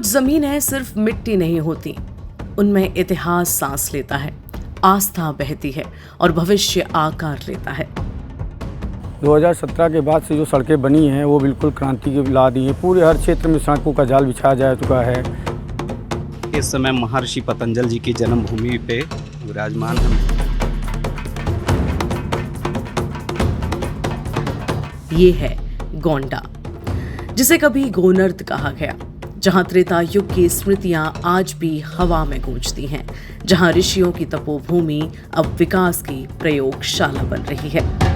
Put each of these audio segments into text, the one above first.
कुछ जमीनें सिर्फ मिट्टी नहीं होती, उनमें इतिहास सांस लेता है, आस्था बहती है और भविष्य आकार लेता है। 2017 के बाद से जो सड़कें बनी हैं वो बिल्कुल क्रांति की ला दी है। पूरे हर क्षेत्र में सड़कों का जाल बिछाया जा चुका है। इस समय महर्षि पतंजल जी की जन्मभूमि पे विराजमान हैं। ये है गोंडा, जिसे कभी गोनर्द कहा गया, जहां त्रेता युग की स्मृतियां आज भी हवा में गूंजती हैं, जहां ऋषियों की तपोभूमि अब विकास की प्रयोगशाला बन रही है।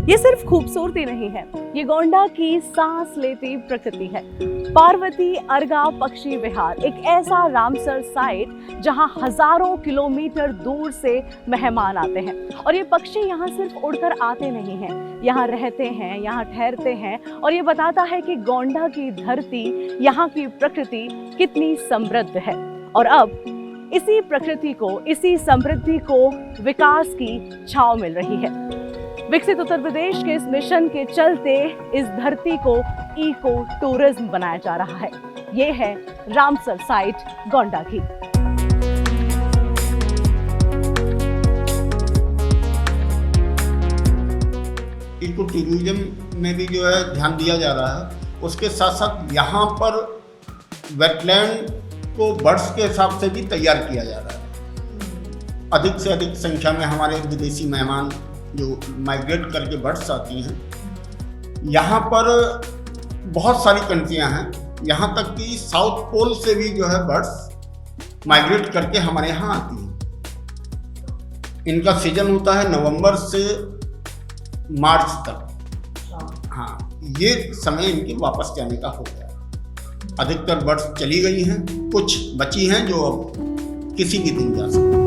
ये सिर्फ खूबसूरती नहीं है, ये गोंडा की सांस लेती प्रकृति है। पार्वती अर्गा पक्षी विहार एक ऐसा रामसर साइट जहां हजारों किलोमीटर दूर से मेहमान आते हैं, और ये पक्षी यहाँ सिर्फ उड़कर आते नहीं हैं, यहाँ रहते हैं, यहाँ ठहरते हैं, और ये बताता है कि गोंडा की धरती, यहाँ की प्रकृति कितनी समृद्ध है। और अब इसी प्रकृति को, इसी समृद्धि को विकास की छांव मिल रही है। विकसित उत्तर प्रदेश के इस मिशन के चलते इस धरती को इको टूरिज्म बनाया जा रहा है। ये है रामसर साइट गोंडा की। इको टूरिज्म में भी जो है ध्यान दिया जा रहा है। उसके साथ साथ यहाँ पर वेटलैंड को बर्ड्स के हिसाब से भी तैयार किया जा रहा है। अधिक से अधिक संख्या में हमारे विदेशी मेहमान जो माइग्रेट करके बर्ड्स आती हैं। यहाँ पर बहुत सारी कंट्रियाँ हैं, यहाँ तक कि साउथ पोल से भी जो है बर्ड्स माइग्रेट करके हमारे यहाँ आती हैं। इनका सीजन होता है नवंबर से मार्च तक। हाँ, ये समय इनके वापस जाने का हो गया। अधिकतर बर्ड्स चली गई हैं, कुछ बची हैं जो अब किसी भी दिन जा सकती हैं।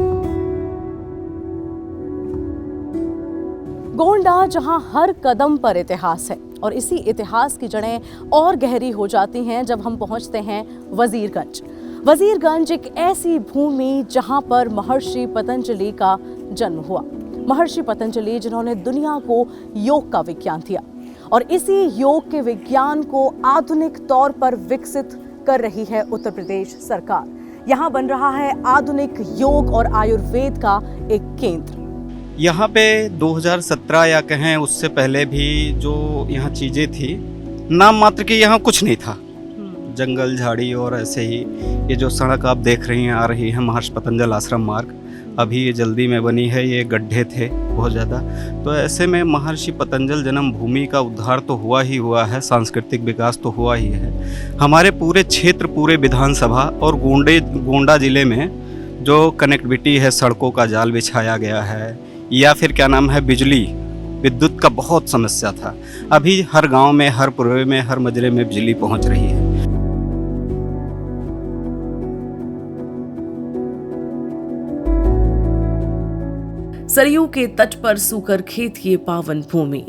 गोंडा जहां हर कदम पर इतिहास है, और इसी इतिहास की जड़ें और गहरी हो जाती हैं जब हम पहुंचते हैं वजीरगंज। वजीरगंज एक ऐसी भूमि जहां पर महर्षि पतंजलि का जन्म हुआ। महर्षि पतंजलि जिन्होंने दुनिया को योग का विज्ञान दिया, और इसी योग के विज्ञान को आधुनिक तौर पर विकसित कर रही है उत्तर प्रदेश सरकार। यहाँ बन रहा है आधुनिक योग और आयुर्वेद का एक केंद्र। यहाँ पे 2017 या कहें उससे पहले भी जो यहाँ चीज़ें थी, नाम मात्र के यहाँ कुछ नहीं था। जंगल झाड़ी और ऐसे ही ये जो सड़क आप देख रही हैं आ रही है महर्षि पतंजल आश्रम मार्ग, अभी ये जल्दी में बनी है। ये गड्ढे थे बहुत ज़्यादा, तो ऐसे में महर्षि पतंजल जन्मभूमि का उद्धार तो हुआ ही हुआ है, सांस्कृतिक विकास तो हुआ ही है। हमारे पूरे क्षेत्र, पूरे विधानसभा और गोंडा जिले में जो कनेक्टिविटी है, सड़कों का जाल बिछाया गया है, या फिर क्या नाम है, बिजली, विद्युत का बहुत समस्या था। अभी हर गांव में, हर पुरवे में, हर मजरे में बिजली पहुंच रही है। सरयू के तट पर सूकर खेत की पावन भूमि,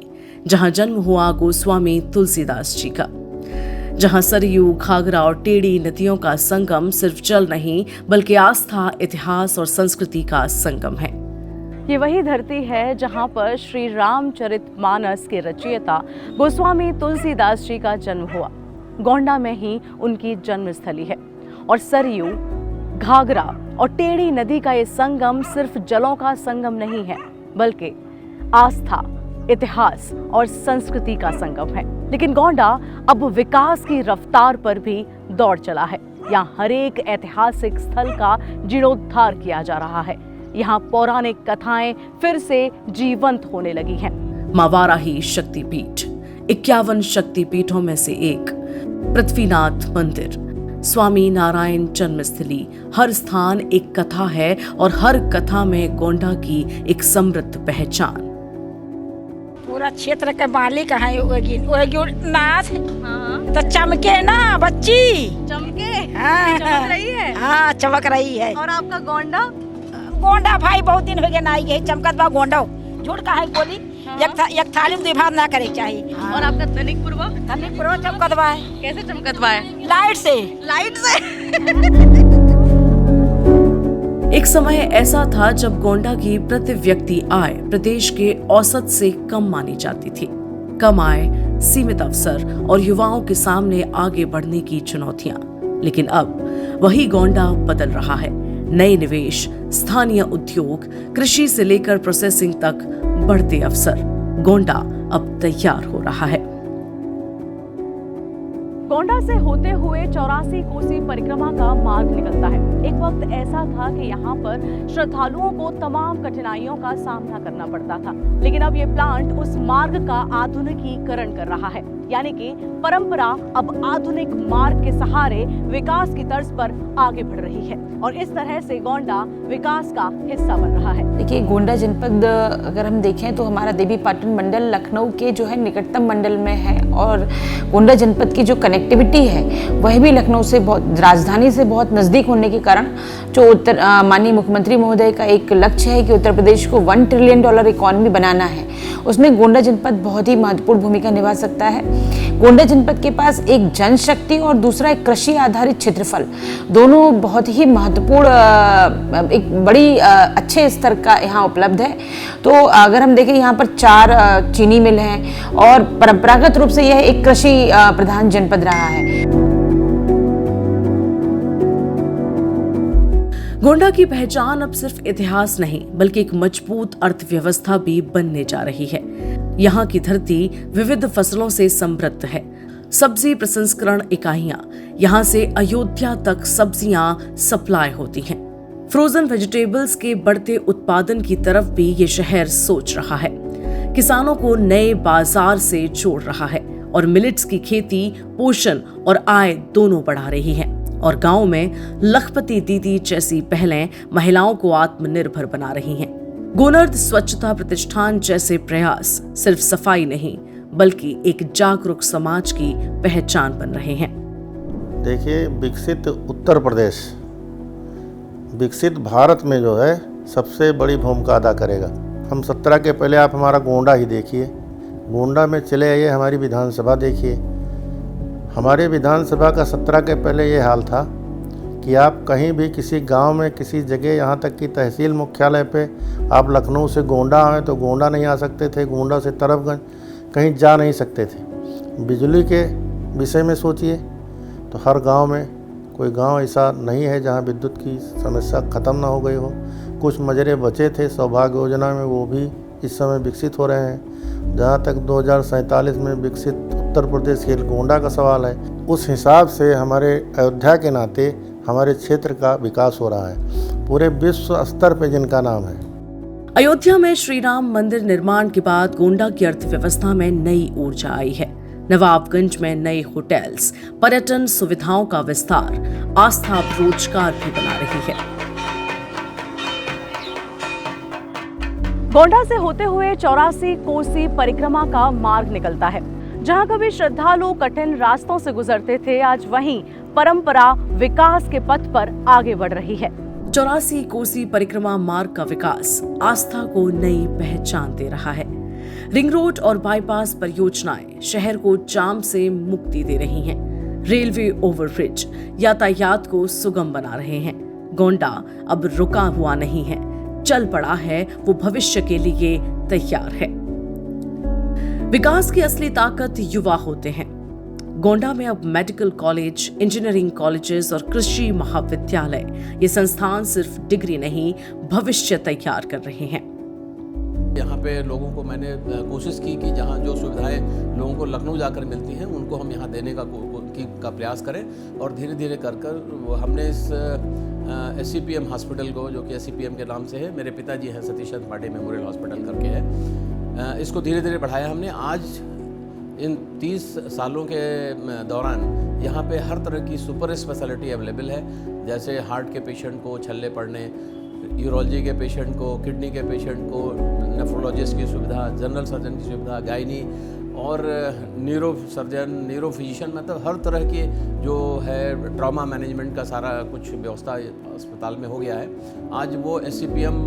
जहां जन्म हुआ गोस्वामी तुलसीदास जी का, जहां सरयू, घाघरा और टेढ़ी नदियों का संगम सिर्फ जल नहीं बल्कि आस्था, इतिहास और संस्कृति का संगम है। ये वही धरती है जहाँ पर श्री रामचरितमानस के रचयिता गोस्वामी तुलसीदास जी का जन्म हुआ। गोंडा में ही उनकी जन्मस्थली है, और सरयू, घाघरा और टेढ़ी नदी का ये संगम सिर्फ जलों का संगम नहीं है, बल्कि आस्था, इतिहास और संस्कृति का संगम है। लेकिन गोंडा अब विकास की रफ्तार पर भी दौड़ चला है। यहाँ हर एक ऐतिहासिक स्थल का जीर्णोद्धार किया जा रहा है। यहाँ पौराणिक कथाएं फिर से जीवंत होने लगी हैं। मां वाराही शक्तिपीठ 51 शक्तिपीठों में से एक, पृथ्वीनाथ मंदिर, स्वामी नारायण जन्मस्थली, हर स्थान एक कथा है, और हर कथा में गोंडा की एक समृद्ध पहचान। पूरा क्षेत्र के मालिक है नाथ। तो चमके ना बच्ची, चमके, चमक रही है। हाँ, चमक रही है। और आपका गोंडा? गोंडा भाई बहुत दिन हो गए ना आई, चमकत बा गोंडा। झूठ का है बोली। एक थाली में विभाग ना करे चाहिए। और आपका तनिकपुरवा? तनिकपुरवा चमकत बा है। कैसे चमकत बा है? लाइट से। एक समय ऐसा था जब गोंडा की प्रति व्यक्ति आय प्रदेश के औसत से कम मानी जाती थी। कम आय, सीमित अवसर और युवाओं के सामने आगे बढ़ने की चुनौतियां। लेकिन अब वही गोंडा बदल रहा है। नए निवेश, स्थानीय उद्योग, कृषि से लेकर प्रोसेसिंग तक बढ़ते अवसर। गोंडा अब तैयार हो रहा है। गोंडा से होते हुए 84 कोसी परिक्रमा का मार्ग निकलता है। एक वक्त ऐसा था कि यहाँ पर श्रद्धालुओं को तमाम कठिनाइयों का सामना करना पड़ता था, लेकिन अब ये प्लांट उस मार्ग का आधुनिकीकरण कर रहा है। यानी कि परंपरा अब आधुनिक मार्ग के सहारे विकास की तर्ज पर आगे बढ़ रही है और इस तरह से गोंडा विकास का हिस्सा बन रहा है। देखिए, गोंडा जनपद अगर हम देखें तो हमारा देवीपाटन मंडल लखनऊ के जो है निकटतम मंडल में है और गोंडा जनपद की जो कनेक्टिविटी है वह भी लखनऊ से बहुत, राजधानी से बहुत नज़दीक होने के कारण जो माननीय मुख्यमंत्री महोदय का एक लक्ष्य है कि उत्तर प्रदेश को $1 ट्रिलियन इकोनॉमी बनाना है, उसमें गोंडा जनपद बहुत ही महत्वपूर्ण भूमिका निभा सकता है। गोंडा जनपद के पास एक जनशक्ति और दूसरा एक कृषि आधारित क्षेत्रफल, दोनों बहुत ही महत्वपूर्ण एक बड़ी अच्छे स्तर का यहाँ उपलब्ध है। तो अगर हम देखें यहाँ पर 4 चीनी मिल हैं और परंपरागत रूप से यह एक कृषि प्रधान जनपद रहा है। गोंडा की पहचान अब सिर्फ इतिहास नहीं बल्कि एक मजबूत अर्थव्यवस्था भी बनने जा रही है। यहाँ की धरती विविध फसलों से समृद्ध है। सब्जी प्रसंस्करण इकाइयां, यहाँ से अयोध्या तक सब्जियां सप्लाई होती हैं। फ्रोजन वेजिटेबल्स के बढ़ते उत्पादन की तरफ भी ये शहर सोच रहा है। किसानों को नए बाजार से जोड़ रहा है और मिलेट्स की खेती पोषण और आय दोनों बढ़ा रही है। और गांव में लखपति दीदी जैसी पहलें महिलाओं को आत्मनिर्भर बना रही हैं। गोनर्द स्वच्छता प्रतिष्ठान जैसे प्रयास सिर्फ सफाई नहीं बल्कि एक जागरूक समाज की पहचान बन रहे हैं। देखिए, विकसित उत्तर प्रदेश विकसित भारत में जो है सबसे बड़ी भूमिका अदा करेगा। हम 17 के पहले आप हमारा गोंडा ही देखिए, गोंडा में चले आइए, हमारी विधानसभा देखिए। हमारे विधानसभा का 17 के पहले ये हाल था कि आप कहीं भी किसी गांव में किसी जगह, यहाँ तक कि तहसील मुख्यालय पे आप लखनऊ से गोंडा आए तो गोंडा नहीं आ सकते थे, गोंडा से तरफगंज कहीं जा नहीं सकते थे। बिजली के विषय में सोचिए तो हर गांव में कोई गांव ऐसा नहीं है जहां विद्युत की समस्या ख़त्म ना हो गई हो। कुछ मजरे बचे थे सौभाग्य योजना में, वो भी इस समय विकसित हो रहे हैं। जहाँ तक 2047 में विकसित उत्तर प्रदेश के गोंडा का सवाल है, उस हिसाब से हमारे अयोध्या के नाते हमारे क्षेत्र का विकास हो रहा है पूरे विश्व स्तर पे जिनका नाम है। अयोध्या में श्री राम मंदिर निर्माण के बाद गोंडा की अर्थव्यवस्था में नई ऊर्जा आई है। नवाबगंज में नए होटल्स, पर्यटन सुविधाओं का विस्तार, आस्था रोजगार भी बना रही है। गोंडा से होते हुए 84 कोसी परिक्रमा का मार्ग निकलता है। जहां कभी श्रद्धालु कठिन रास्तों से गुजरते थे, आज वहीं परंपरा विकास के पथ पर आगे बढ़ रही है। 84 कोसी परिक्रमा मार्ग का विकास आस्था को नई पहचान दे रहा है। रिंग रोड और बाईपास परियोजनाएं शहर को जाम से मुक्ति दे रही हैं। रेलवे ओवरब्रिज यातायात को सुगम बना रहे हैं। गोंडा अब रुका हुआ नहीं है, चल पड़ा है, वो भविष्य के लिए तैयार है। विकास की असली ताकत युवा होते हैं। गोंडा में अब मेडिकल कॉलेज, इंजीनियरिंग कॉलेजेस और कृषि महाविद्यालय, ये संस्थान सिर्फ डिग्री नहीं भविष्य तैयार कर रहे हैं। यहाँ पे लोगों को मैंने कोशिश की कि जहाँ जो सुविधाएं लोगों को लखनऊ जाकर मिलती हैं उनको हम यहाँ देने का प्रयास करें और धीरे धीरे कर हमने इस SCPM हॉस्पिटल को, जो कि SCPM के नाम से है, मेरे पिताजी हैं सतीश चंद्र पांडे मेमोरियल हॉस्पिटल करके है, इसको धीरे धीरे बढ़ाया हमने। आज इन 30 सालों के दौरान यहाँ पे हर तरह की सुपर स्पेशलिटी अवेलेबल है, जैसे हार्ट के पेशेंट को छल्ले पड़ने, यूरोलॉजी के पेशेंट को, किडनी के पेशेंट को नेफ्रोलॉजिस्ट की सुविधा, जनरल सर्जन की सुविधा, गायनी और न्यूरो सर्जन, न्यूरो फिजिशियन, मतलब हर तरह की जो है ट्रॉमा मैनेजमेंट का सारा कुछ व्यवस्था अस्पताल में हो गया है। आज वो SCPM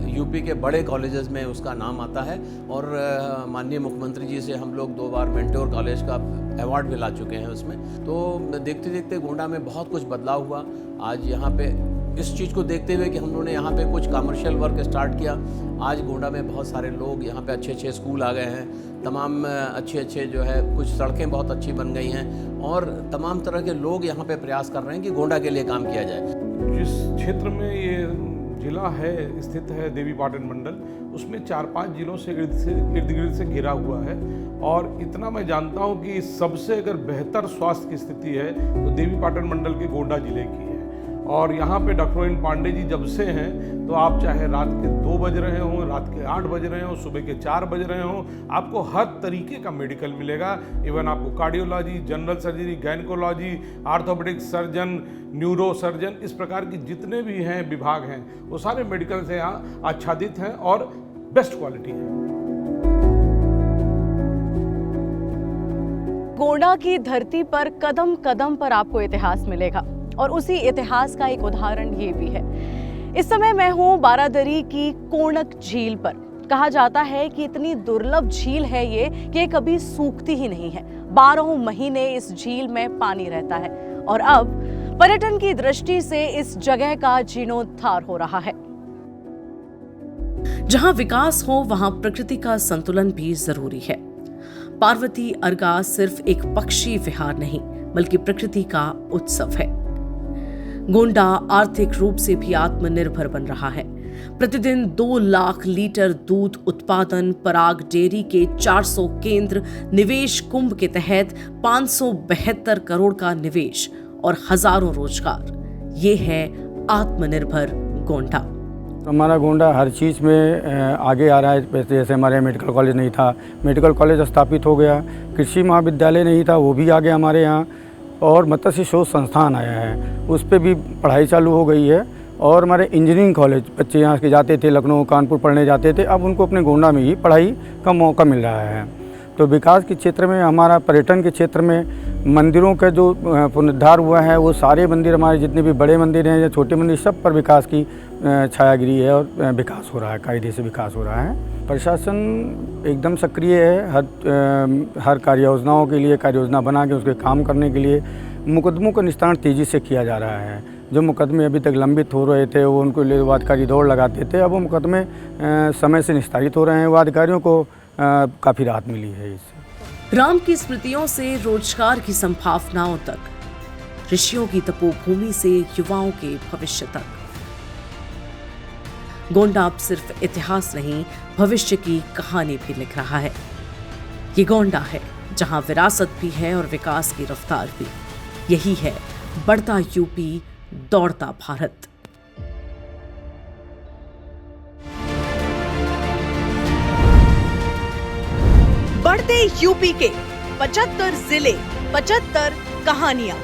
यूपी के बड़े कॉलेजेस में उसका नाम आता है और माननीय मुख्यमंत्री जी से हम लोग 2 बार मेंटोर कॉलेज का अवार्ड भी ला चुके हैं उसमें। तो देखते देखते गोंडा में बहुत कुछ बदलाव हुआ। आज यहाँ पे इस चीज़ को देखते हुए कि हम लोगों ने यहाँ पे कुछ कमर्शियल वर्क स्टार्ट किया। आज गोंडा में बहुत सारे लोग यहाँ पे अच्छे अच्छे स्कूल आ गए हैं, तमाम अच्छे अच्छे जो है कुछ सड़कें बहुत अच्छी बन गई हैं और तमाम तरह के लोग यहाँ पे प्रयास कर रहे हैं कि गोंडा के लिए काम किया जाए। जिस क्षेत्र में ये जिला है स्थित है देवी पाटन मंडल, उसमें 4-5 जिलों से इर्द गिर्द से घिरा हुआ है और इतना मैं जानता हूँ कि सबसे अगर बेहतर स्वास्थ्य की स्थिति है तो देवी पाटन मंडल के गोंडा जिले की है। और यहाँ पे डॉक्टर प्रवीण पांडे जी जब से हैं तो आप चाहे रात के 2 बज रहे हों, रात के 8 बज रहे हों, सुबह के 4 बज रहे हों, आपको हर तरीके का मेडिकल मिलेगा। इवन आपको cardiology, general surgery, gynaecology, orthopaedic surgeon, neuro surgeon, इस प्रकार की जितने भी हैं विभाग हैं वो सारे मेडिकल से यहाँ आच्छादित हैं और बेस्ट क्वालिटी है। गोंडा की धरती पर कदम कदम पर आपको इतिहास मिलेगा और उसी इतिहास का एक उदाहरण ये भी है। इस समय मैं हूँ बारादरी की कोणक झील पर। कहा जाता है कि इतनी दुर्लभ झील है ये कि ये कभी सूखती ही नहीं है। 12 महीने इस झील में पानी रहता है और अब पर्यटन की दृष्टि से इस जगह का जीर्णोद्धार हो रहा है। जहां विकास हो वहां प्रकृति का संतुलन भी जरूरी है। पार्वती अर्गा सिर्फ एक पक्षी विहार नहीं बल्कि प्रकृति का उत्सव है। गोंडा आर्थिक रूप से भी आत्मनिर्भर बन रहा है। प्रतिदिन 2 लाख लीटर दूध उत्पादन, पराग डेयरी के 400 केंद्र, निवेश कुंभ के तहत 572 करोड़ का निवेश और हजारों रोजगार। ये है आत्मनिर्भर गोंडा। हमारा गोंडा हर चीज़ में आगे आ रहा है। जैसे हमारे मेडिकल कॉलेज नहीं था, मेडिकल कॉलेज स्थापित हो गया। कृषि महाविद्यालय नहीं था, वो भी आ गया हमारे यहाँ। और मत्स्य शोध संस्थान आया है, उस पर भी पढ़ाई चालू हो गई है। और हमारे इंजीनियरिंग कॉलेज बच्चे यहाँ के जाते थे, लखनऊ कानपुर पढ़ने जाते थे, अब उनको अपने गोंडा में ही पढ़ाई का मौका मिल रहा है। तो विकास के क्षेत्र में, हमारा पर्यटन के क्षेत्र में मंदिरों का जो पुनरुद्धार हुआ है, वो सारे मंदिर, हमारे जितने भी बड़े मंदिर हैं या छोटे मंदिर, सब पर विकास की छायागिरी है और विकास हो रहा है, कायदे से विकास हो रहा है। प्रशासन एकदम सक्रिय है। हर कार्य योजनाओं के लिए कार्य योजना बना के उसके काम करने के लिए मुकदमों का निस्तारण तेज़ी से किया जा रहा है। जो मुकदमे अभी तक लंबित हो रहे थे वो उनको लिए वादकारी दौड़ लगाते थे, अब वो मुकदमे समय से निस्तारित हो रहे हैं। वादकारियों को काफ़ी राहत मिली है इससे। राम की स्मृतियों से रोजगार की संभावनाओं तक, ऋषियों की तपोभूमि से युवाओं के भविष्य तक, गोंडा अब सिर्फ इतिहास नहीं भविष्य की कहानी भी लिख रहा है। ये गोंडा है जहां विरासत भी है और विकास की रफ्तार भी। यही है बढ़ता यूपी, दौड़ता भारत। बढ़ते यूपी के 75 जिले, 75 कहानियां।